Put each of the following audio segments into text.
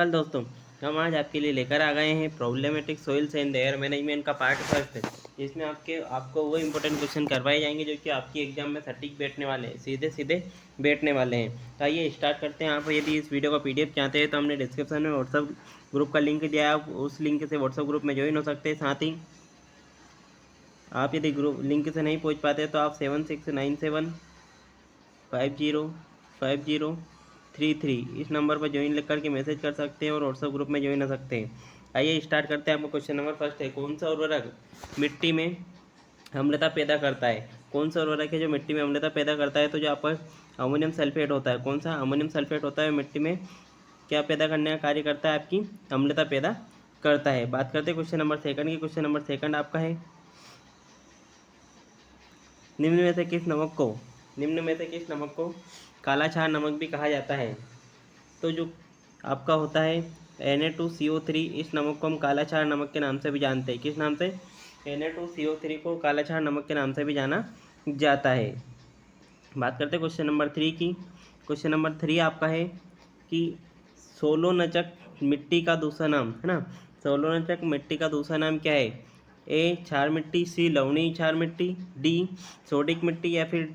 नमस्कार दोस्तों, हम आज आपके लिए लेकर आ गए हैं problematic soils and air management का पार्ट फर्स्ट। इसमें आपको वो इंपॉर्टेंट क्वेश्चन करवाए जाएंगे जो कि आपकी एग्जाम में सटीक बैठने वाले हैं, सीधे सीधे बैठने वाले हैं। तो आइए स्टार्ट करते हैं। आप यदि इस वीडियो का PDF चाहते हैं तो हमने डिस्क्रिप्शन में व्हाट्सअप ग्रुप का लिंक दिया है, आप उस लिंक से व्हाट्सअप ग्रुप में ज्वाइन हो सकते हैं। साथ ही आप यदि ग्रुप लिंक से नहीं पहुँच पाते तो आप 7697505033 इस नंबर पर ज्वाइन लिख करके मैसेज कर सकते हैं और व्हाट्सएप ग्रुप में ज्वाइन हो सकते हैं। आइए स्टार्ट करते हैं। आपको क्वेश्चन नंबर फर्स्ट है, कौन सा उर्वरक मिट्टी में अम्लता पैदा करता है? कौन सा उर्वरक है जो मिट्टी में अम्लता पैदा करता है? तो जो आपका अमोनियम सल्फेट होता है। कौन सा अमोनियम सल्फेट होता है? मिट्टी में क्या पैदा करने का कार्य करता है? आपकी अम्लता पैदा करता है। बात करते हैं क्वेश्चन नंबर सेकंड की। क्वेश्चन नंबर सेकंड आपका है, निम्न में से किस नमक को काला क्षार नमक भी कहा जाता है? तो जो आपका होता है Na2CO3, इस नमक को हम काला क्षार नमक के नाम से भी जानते हैं। किस नाम से? Na2CO3 को काला क्षार नमक के नाम से भी जाना जाता है। बात करते हैं क्वेश्चन नंबर 3 की। क्वेश्चन नंबर 3 आपका है कि सोलोनचक मिट्टी का दूसरा नाम है ना। सोलोनचक मिट्टी का दूसरा नाम क्या है? ए क्षार मिट्टी, सी लवणीय क्षार मिट्टी, डी सोडिक मिट्टी या फिर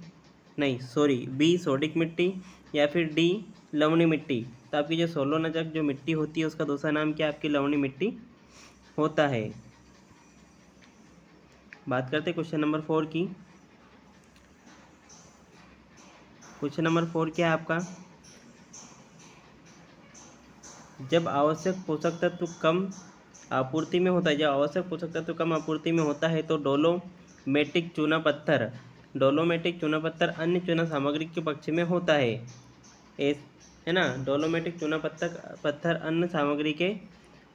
बी सोडिक मिट्टी या फिर डी लवणीय मिट्टी। तो आपकी जो सोलोनचक जो मिट्टी होती है उसका दूसरा नाम क्या? आपकी लवणीय मिट्टी होता है। बात करते हैं क्वेश्चन नंबर 4 की। क्वेश्चन नंबर 4 क्या है आपका? जब आवश्यक पोषक तत्व कम आपूर्ति में होता है, जब आवश्यक पोषक तत्व कम आपूर्ति में होता है तो डोलोमेटिक चूना पत्थर अन्य चूना सामग्री के पक्ष में होता है। है ना, डोलोमेटिक चूना पत्थर अन्य सामग्री के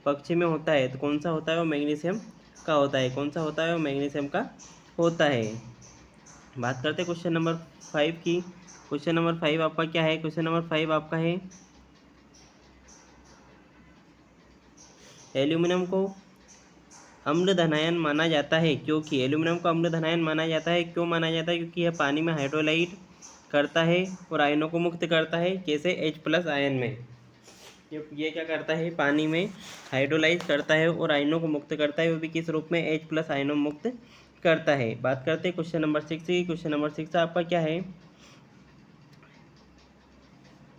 पक्ष में होता है। तो कौन सा होता है? वो मैग्नीशियम का होता है। कौन सा होता है? वो मैग्नीशियम का होता है। बात करते हैं क्वेश्चन नंबर 5 की। क्वेश्चन नंबर 5 आपका क्या है? क्वेश्चन नंबर 5 आपका है, एल्यूमिनियम को अम्ल धनायन माना जाता है क्योंकि एल्यूमिनियम को अम्ल धनायन माना जाता है। क्यों माना जाता है? क्योंकि यह पानी में हाइड्रोलाइट करता है और आयनों को मुक्त करता है। कैसे? H+ आयन में ये क्या करता है? पानी में हाइड्रोलाइज करता है और आयनों को मुक्त करता है, वो भी किस रूप में? H+ आयनों मुक्त करता है। बात करते हैं क्वेश्चन नंबर 6 की। क्वेश्चन नंबर 6 आपका क्या है?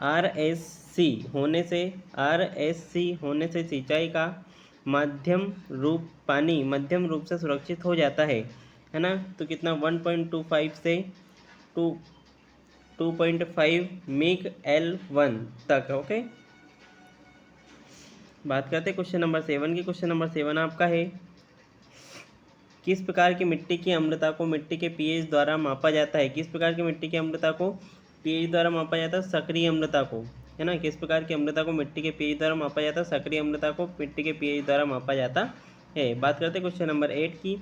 RSC होने से सिंचाई का मध्यम रूप से सुरक्षित हो जाता है ना। तो कितना? 1.25 से 2.5 MgL1 तक। ओके। बात करते हैं क्वेश्चन नंबर 7 की। क्वेश्चन नंबर 7 आपका है, किस प्रकार की मिट्टी की अम्लता को मिट्टी के pH द्वारा मापा जाता है? किस प्रकार की मिट्टी की अम्लता को pH द्वारा मापा जाता है? सक्रिय अम्लता को, है ना। किस प्रकार की अम्लता को मिट्टी के pH द्वारा मापा जाता है? सक्रिय अम्लता को मिट्टी के pH द्वारा मापा जाता है। बात करते हैं क्वेश्चन नंबर 8 की।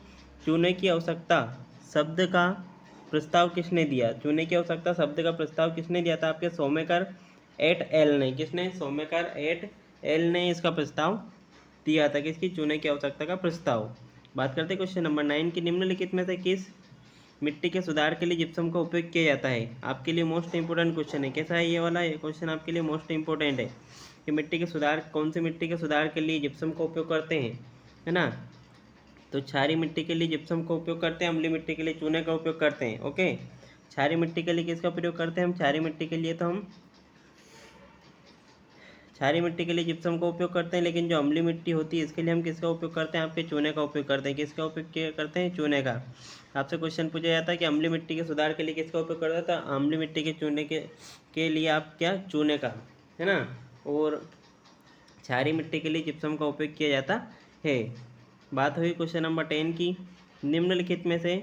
चूने की आवश्यकता शब्द का प्रस्ताव किसने दिया? चूने की आवश्यकता शब्द का प्रस्ताव किसने दिया था? आपके सोमेकर एट एल ने। किसने? सोमेकर एट एल ने इसका प्रस्ताव दिया था। किसकी? चूने की आवश्यकता का प्रस्ताव। बात करते हैं क्वेश्चन नंबर 9 की। निम्नलिखित में से किस मिट्टी के सुधार के लिए जिप्सम का उपयोग किया जाता है? आपके लिए मोस्ट इंपोर्टेंट क्वेश्चन है। कैसा है ये वाला? ये क्वेश्चन आपके लिए मोस्ट इंपोर्टेंट है कि मिट्टी के सुधार, कौन सी मिट्टी के सुधार के लिए जिप्सम का उपयोग करते हैं, है ना। तो क्षारीय मिट्टी के लिए जिप्सम का उपयोग करते हैं, अम्लीय मिट्टी के लिए चूने का उपयोग करते हैं। ओके। क्षारीय मिट्टी के लिए किसका प्रयोग करते हैं हम? क्षारीय मिट्टी के लिए तो हम क्षारीय मिट्टी के लिए जिप्सम का उपयोग करते हैं, लेकिन जो अम्लीय मिट्टी होती है इसके लिए हम किसका उपयोग करते हैं? आपके चूने का उपयोग करते हैं। किसका उपयोग करते हैं? चूने का। आपसे क्वेश्चन पूछा जाता है कि अम्लीय मिट्टी के सुधार के लिए किसका उपयोग करता है? तो अम्लीय मिट्टी के चूने के लिए आप क्या? चूने का, है ना। और क्षारीय मिट्टी के लिए जिप्सम का उपयोग किया जाता है। बात हुई क्वेश्चन नंबर 10 की। निम्नलिखित में से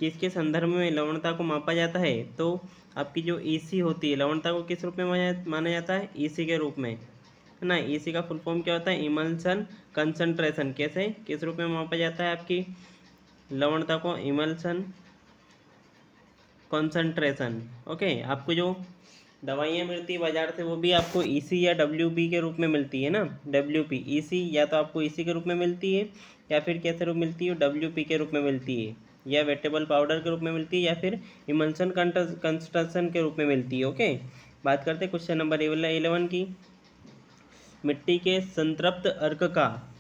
किसके संदर्भ में लवणता को मापा जाता है? तो आपकी जो EC होती है, लवणता को किस रूप में माना जाता है? EC के रूप में, है ना। EC का फुल फॉर्म क्या होता है? Emulsion concentration. कैसे? किस रूप में मापा जाता है आपकी लवणता को? Emulsion concentration. ओके। आपको जो दवाइयाँ मिलती है बाजार से वो भी आपको EC या WB के रूप में मिलती है ना। WP EC या तो आपको EC के रूप में मिलती है या फिर कैसे रूप मिलती है? WP के रूप में मिलती है, या वेटेबल पाउडर के रूप में मिलती है, या फिर इमल्सन कंसंट्रेशन के रूप में मिलती है। ओके। बात करते हैं क्वेश्चन नंबर 11 की। मिट्टी के संतृप्त अर्क का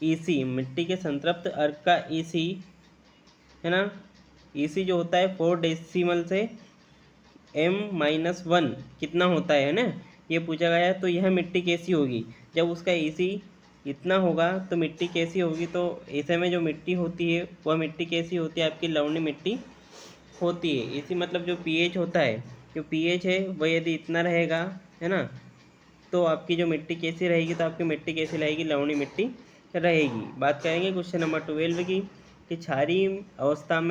ईसी, मिट्टी के संतृप्त अर्क का ईसी है ना, ईसी जो होता है 4 डेसिमल से m-1 कितना होता है ना, ये पूछा गया है। तो यह मिट्टी कैसी होगी, जब उसका ईसी इतना होगा तो मिट्टी कैसी होगी। तो ऐसे में जो मिट्टी होती है वह मिट्टी कैसी होती है, आपकी लवणीय मिट्टी होती है। इसी मतलब जो पीएच होता है, जो पीएच है वह यदि इतना रहेगा है ना, तो आपकी जो मिट्टी कैसी रहेगी, तो आपकी मिट्टी कैसी रहेगी, लवणीय मिट्टी रहेगी। बात करेंगे क्वेश्चन नंबर 12 की, कि क्षारीय अवस्था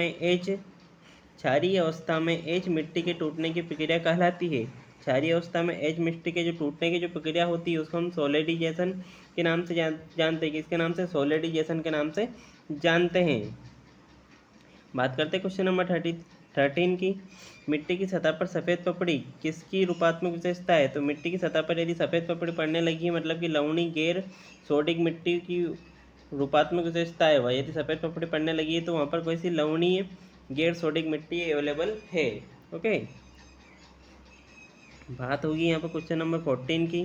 में एच मिट्टी के टूटने की प्रक्रिया कहलाती है। क्षारीय अवस्था में एच मिट्टी के जो टूटने की जो प्रक्रिया होती है उसको हम सोलिडिजेशन के नाम से जानते हैं। किसके नाम से, सोलिडिजेशन के नाम से जानते हैं। बात करते हैं क्वेश्चन नंबर 13 की, मिट्टी की सतह पर सफ़ेद पपड़ी किसकी रूपात्मक विशेषता है। तो मिट्टी की सतह पर यदि सफ़ेद पपड़ी पड़ने लगी है, मतलब कि लवणीय गैर सोडिक मिट्टी की रूपात्मक विशेषता है वह, यदि सफ़ेद पपड़ी पड़ने लगी है तो वहाँ पर कोई सी लवणीय गैर सोडिक मिट्टी अवेलेबल है। ओके, बात होगी यहाँ पर क्वेश्चन नंबर 14 की।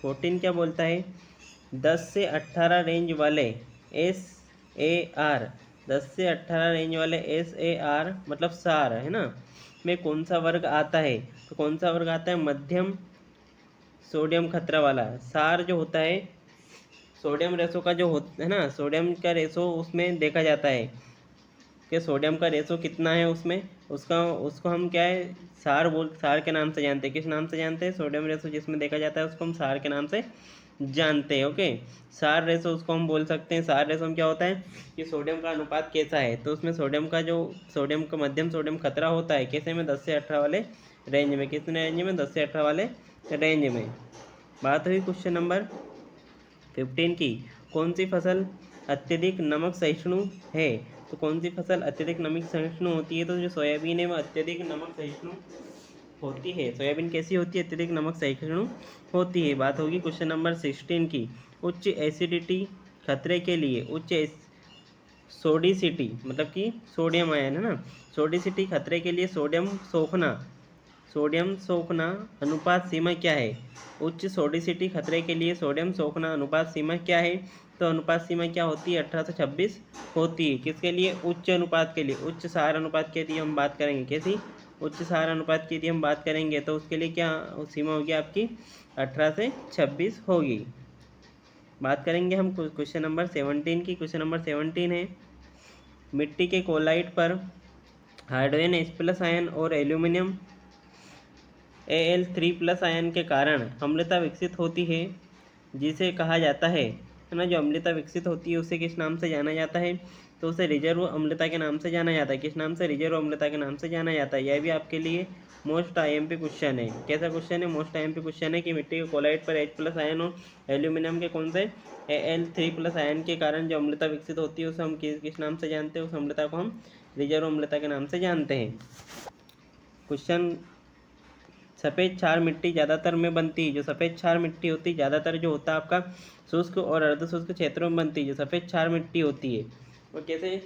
14 क्या बोलता है, 10 से 18 रेंज वाले SAR, 10 से 18 रेंज वाले SAR मतलब सार है ना, में कौन सा वर्ग आता है। तो कौन सा वर्ग आता है, मध्यम सोडियम खतरा वाला। सार जो होता है सोडियम रेशो का जो होता है ना, सोडियम का रेशो उसमें देखा जाता है कि सोडियम का रेशो कितना है उसमें, उसको हम क्या है, सार के नाम से जानते हैं। किस नाम से जानते हैं, सोडियम रेशो जिसमें देखा जाता है उसको हम सार के नाम से जानते हैं। ओके, सार रेशो उसको हम बोल सकते हैं। सार रेशो में क्या होता है कि सोडियम का अनुपात कैसा है, तो उसमें सोडियम का मध्यम सोडियम खतरा होता है, कैसे में 10 से 18 वाले रेंज में। कितने रेंज में, 10 से 18 वाले रेंज में। बात हुई क्वेश्चन नंबर 15 की, कौन सी फसल अत्यधिक नमक सहिष्णु है। तो कौन सी फसल अत्यधिक नमक सहिष्णु होती है, तो जो सोयाबीन है वह अत्यधिक नमक सहिष्णु होती है। सोयाबीन कैसी होती है, अत्यधिक नमक सहिष्णु होती है। बात होगी क्वेश्चन नंबर 16 की, उच्च एसिडिटी खतरे के लिए सोडिसिटी मतलब कि सोडियम आयन है ना, सोडिसिटी खतरे के लिए सोडियम सोखना अनुपात सीमा क्या है। उच्च सोडिसिटी खतरे के लिए सोडियम सोखना अनुपात सीमा क्या है। तो अनुपात सीमा क्या होती है, 18 से 26 होती है। किसके लिए, उच्च अनुपात के लिए, उच्च सार अनुपात के लिए हम बात करेंगे। कैसी, उच्च सार अनुपात की यदि हम बात करेंगे तो उसके लिए क्या सीमा होगी आपकी, 18 से 26 होगी। बात करेंगे हम क्वेश्चन नंबर 17 की। क्वेश्चन नंबर 17 है, मिट्टी के कोलाइट पर हाइड्रोजन H+ आयन और एल्यूमिनियम Al3+ आयन के कारण अम्लता विकसित होती है, जिसे कहा जाता है ना, जो अम्लता विकसित होती है उसे किस नाम से जाना जाता है। तो उसे रिजर्व अम्लता के नाम से जाना जाता है। किस नाम से, रिजर्व अम्लता के नाम से जाना जाता है। यह भी आपके लिए मोस्ट IMP क्वेश्चन है। कैसा क्वेश्चन है, मोस्ट IMP क्वेश्चन है कि मिट्टी के कोलाइट पर H+ आयन और एल्यूमिनियम के कौन से Al3+ आयन के कारण जो अम्लता विकसित होती है उसे हम किस नाम से जानते हैं, उस अम्लता को हम रिजर्व अम्लता के नाम से जानते हैं। क्वेश्चन, सफ़ेद क्षार मिट्टी ज़्यादातर में बनती है। जो सफ़ेद क्षार मिट्टी होती है ज़्यादातर जो होता है आपका शुष्क और अर्धशुष्क क्षेत्रों में बनती है। जो सफ़ेद क्षार मिट्टी होती है वो कैसे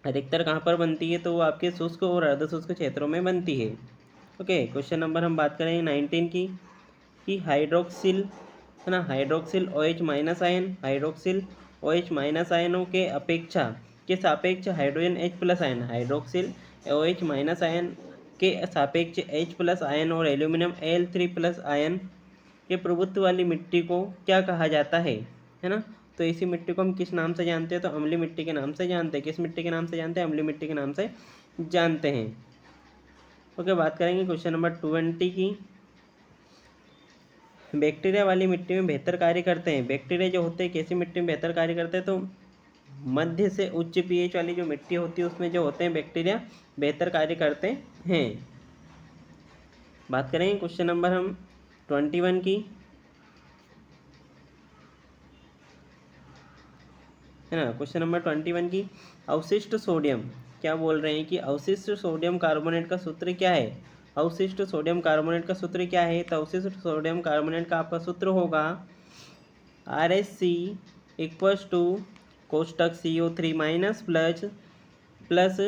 अधिकतर कहाँ पर बनती है, तो वो आपके शुष्क और अर्धशुष्क क्षेत्रों में बनती है। ओके, क्वेश्चन नंबर हम बात करेंगे 19 की, कि हाइड्रोक्सिल है ना, हाइड्रोक्सिल OH- आयनों के अपेक्षा के सापेक्ष hydrogen H+ ion, hydroxyl OH- ion के सापेक्ष H+ आयन और एल्यूमिनियम Al3+ आयन के प्रभुत्व वाली मिट्टी को क्या कहा जाता है ना। तो इसी मिट्टी को हम किस नाम से जानते हैं, तो अम्लीय मिट्टी के नाम से जानते हैं। किस मिट्टी के नाम से जानते हैं, अम्लीय मिट्टी के नाम से जानते हैं। ओके, बात करेंगे क्वेश्चन नंबर 20 की, बैक्टीरिया वाली मिट्टी में बेहतर कार्य करते हैं। बैक्टीरिया जो होते हैं कैसी मिट्टी में बेहतर कार्य करते हैं, तो मध्य से उच्च pH वाली जो मिट्टी होती है उसमें जो होते हैं बैक्टीरिया बेहतर कार्य करते हैं। बात करेंगे क्वेश्चन नंबर हम 21 की, है ना। क्वेश्चन नंबर 21 की, अवशिष्ट सोडियम, क्या बोल रहे हैं कि अवशिष्ट सोडियम कार्बोनेट का सूत्र क्या है। अवशिष्ट सोडियम कार्बोनेट का सूत्र क्या है, तो अवशिष्ट सोडियम कार्बोनेट का आपका सूत्र होगा RHC = कोष्टक CO3 minus plus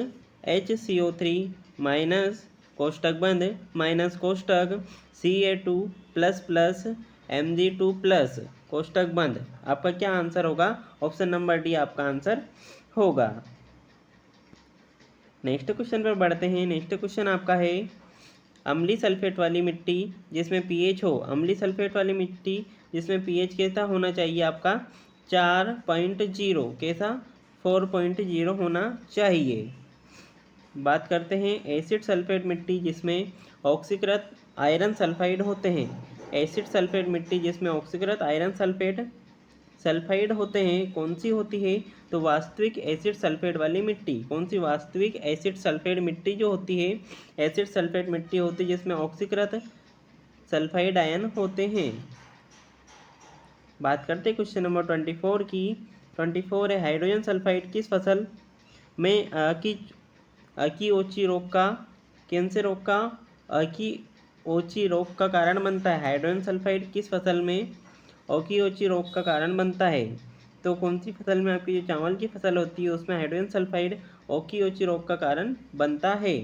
HCO3 minus कोष्टक बंद माइनस कोष्टक Ca2 प्लस Mg2+ कोष्टक बंद। आपका क्या आंसर होगा? ऑप्शन नंबर डी आपका आंसर होगा। नेक्स्ट क्वेश्चन पर बढ़ते हैं। नेक्स्ट क्वेश्चन आपका है अम्लीय सल्फेट वाली मिट्टी जिसमें पीएच हो, अम्लीय सल्फेट वाली मिट्टी जिसमें पीएच कैसा होना चाहिए आपका? 4.0। कैसा? 4.0 होना चाहिए। बात करते हैं एसिड सल्फेट मिट्टी जिसमें ऑक्सीकृत आयरन सल्फाइड होते हैं। एसिड सल्फेट मिट्टी जिसमें ऑक्सीकृत आयरन सल्फाइड होते हैं, कौन सी होती है? तो वास्तविक एसिड सल्फेट वाली मिट्टी। कौन सी? वास्तविक एसिड सल्फेट मिट्टी जो होती है, एसिड सल्फेट मिट्टी होती है जिसमें ऑक्सीकृत सल्फाइड आयन होते हैं। बात करते हैं क्वेश्चन नंबर 24 की। 24 है हाइड्रोजन सल्फाइड किस फसल में अकीओची रोग का, कैंसर रोग का अकीओची रोग का कारण बनता है? हाइड्रोजन सल्फाइड किस फसल में अकीओची रोग का कारण बनता है? तो कौन सी फसल में? आपकी जो चावल की फसल होती है उसमें हाइड्रोजन सल्फाइड अकीओची रोग का कारण बनता है।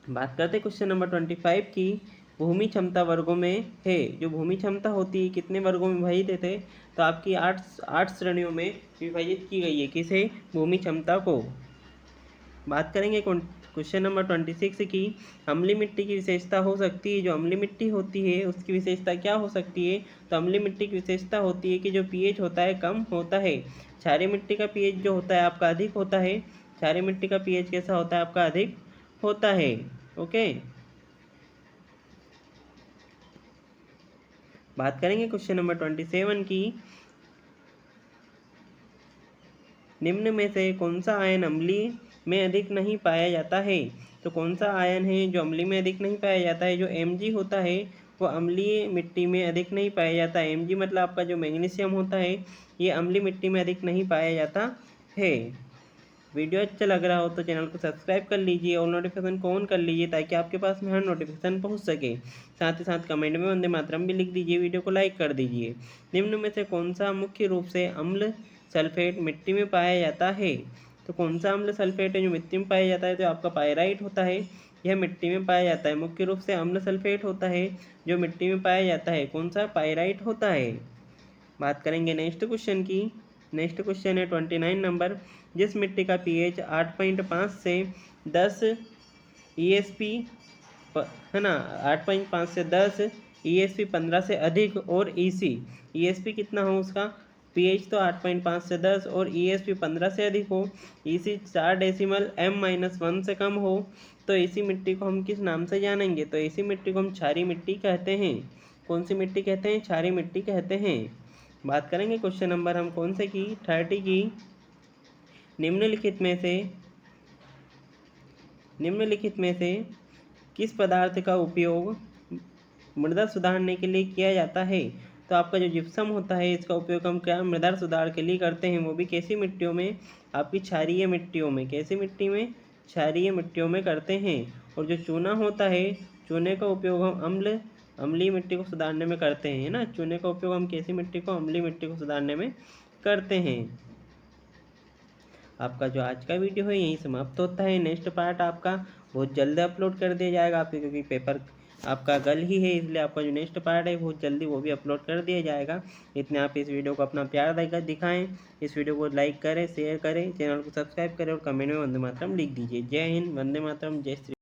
बात करते हैं क्वेश्चन नंबर 25 की। भूमि क्षमता वर्गों में है। जो भूमि क्षमता होती है कितने वर्गों में विभाजित है? तो आपकी आठ श्रेणियों में विभाजित की गई है। किसे? भूमि क्षमता को। बात करेंगे क्वेश्चन नंबर 26 की। अम्लीय मिट्टी की विशेषता हो सकती है। जो अम्लीय मिट्टी होती है उसकी विशेषता क्या हो सकती है? तो अम्लीय मिट्टी की विशेषता होती है कि जो पीएच होता है कम होता है। क्षारीय मिट्टी का पीएच जो होता है आपका अधिक होता है। क्षारीय मिट्टी का पीएच कैसा होता है? आपका अधिक होता है। ओके। बात करेंगे क्वेश्चन नंबर 27 की। निम्न में से कौन सा आयन अम्लीय में अधिक नहीं पाया जाता है? तो कौन सा आयन है जो अम्लीय में अधिक नहीं पाया जाता है? जो Mg होता है वो अम्लीय मिट्टी में अधिक नहीं पाया जाता है। Mg मतलब आपका जो मैग्नीशियम होता है ये अम्लीय मिट्टी में अधिक नहीं पाया जाता है। वीडियो अच्छा लग रहा हो तो चैनल को सब्सक्राइब कर लीजिए और नोटिफिकेशन को ऑन कर लीजिए ताकि आपके पास में हर नोटिफिकेशन पहुंच सके। साथ ही साथ कमेंट में वंदे मातरम भी लिख दीजिए। वीडियो को लाइक कर दीजिए। निम्न में से कौन सा मुख्य रूप से अम्ल सल्फेट मिट्टी में पाया जाता है? तो कौन सा अम्ल सल्फेट है जो मिट्टी में पाया जाता है? तो आपका पायराइट होता है, यह मिट्टी में पाया जाता है। मुख्य रूप से अम्ल सल्फेट होता है जो मिट्टी में पाया जाता है। कौन सा? पायराइट होता है। बात करेंगे नेक्स्ट क्वेश्चन की। नेक्स्ट क्वेश्चन है 29 नंबर। जिस मिट्टी का पीएच 8.5 से 10 ESP है ना, 8.5 से 10 ESP 15 से अधिक और ESP कितना हो उसका? पीएच तो 8.5 से 10 और ESP 15 से अधिक हो, EC 4 डेसिमल M-1 से कम हो, तो ऐसी मिट्टी को हम किस नाम से जानेंगे? तो ऐसी मिट्टी को हम क्षारीय मिट्टी कहते हैं। कौन सी मिट्टी कहते हैं? क्षारीय मिट्टी कहते हैं। बात करेंगे क्वेश्चन नंबर हम कौन से की? 30 की। निम्नलिखित में से किस पदार्थ का उपयोग मृदा सुधारने के लिए किया जाता है? तो आपका जो जिप्सम होता है इसका उपयोग हम क्या मृदा सुधार के लिए करते हैं? वो भी कैसी मिट्टियों में? आपकी क्षारीय मिट्टियों में। कैसी मिट्टी में? क्षारीय मिट्टियों में करते हैं। और जो चूना होता है, चूने का उपयोग हम अम्लीय मिट्टी को सुधारने में करते हैं ना। चूने का उपयोग हम कैसी मिट्टी को? अम्लीय मिट्टी को सुधारने में करते हैं। आपका जो आज का वीडियो है यहीं समाप्त होता है। नेक्स्ट पार्ट आपका बहुत जल्द अपलोड कर दिया जाएगा आपके, क्योंकि पेपर आपका कल ही है, इसलिए आपका जो नेक्स्ट पार्ट है बहुत जल्दी वो भी अपलोड कर दिया जाएगा। इतने आप इस वीडियो को अपना प्यार दिखाएं। इस वीडियो को लाइक करें, शेयर करें, चैनल को सब्सक्राइब करें और कमेंट में वंदे मातरम लिख दीजिए। जय हिंद, वंदे मातरम, जय श्री।